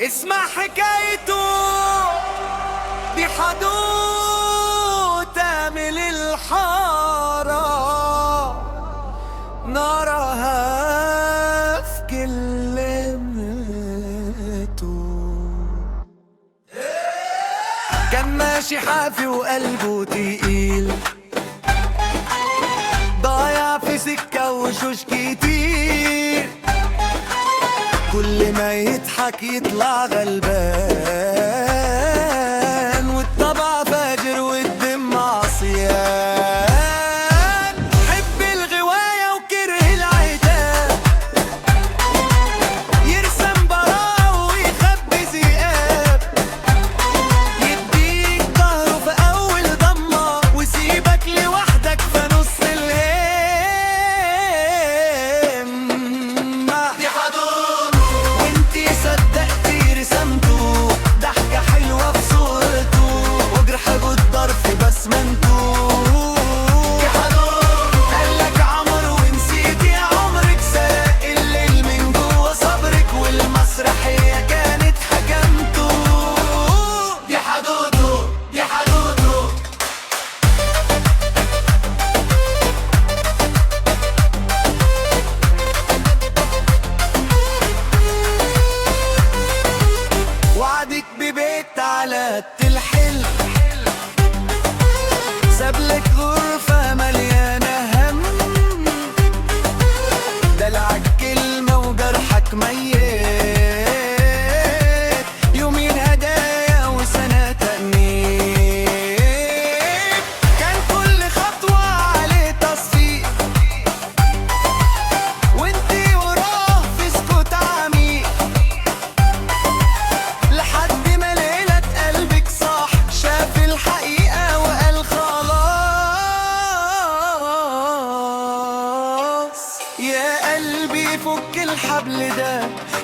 اسمع حكايته دي حدوتة من الحارة، نارها في كلمته. كان ماشي حافي وقلبه تقيل، ضايع في سكة وشوش كتير، كل ما يضحك يطلع غلبان، والطبع فاجر والدم عصيان. حب الغواية وكره العتاب، يرسم براءة ويخبي ذئاب، يديك ظهره في أول ضمة ويسيبك لوحدك في نص الهام. دي حدود وانتي صدقتي رسمته، ضحكة حلوة في صورته وجرح جدار في بسمنته. دي حدود قالك عمر ونسيتي عمرك، سرق الليل من جوه صبرك والمسرحية كانت حكمته. دي حدوده دي حدوده. وعدك ببيت على الحلم، سابلك غرفة مليانة هم، دلعك كلمة وجرحك ميت، يومين هدايا وسنة تأنيب. كان كل خطوة عليه تصفيق، وانتي وراه في سكوت عميق، لحد ما ليلة قلبك صاح شاف الحقيقة وقال خلاص. يا قلبي فك الحبل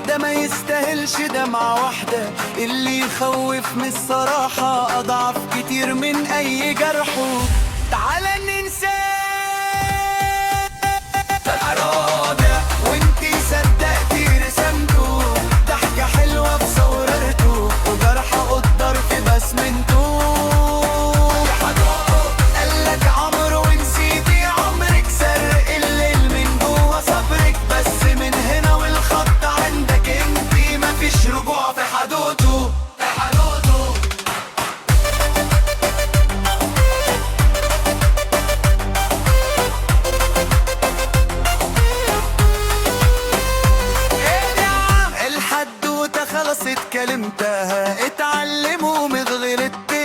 ده ما يستاهلش دمعة واحدة، اللي يخوف من الصراحة أضعف كتير من أي جرحه. تعالى ننساه وانتي صدقتي رسمته، ضحكة حلوة في صورته وجرح قدر في بسمنته. قالك عمر ونسيتي عمرك، سرق الليل من جوه صبرك، بس من هنا والخط عندك انتي مفيش رجوع في حدوده. في حدوده. الحدوتة خلص اتكلمتها، اتعلموا من غير التيه،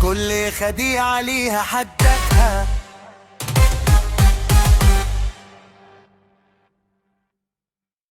كل خديعة ليها حدتها.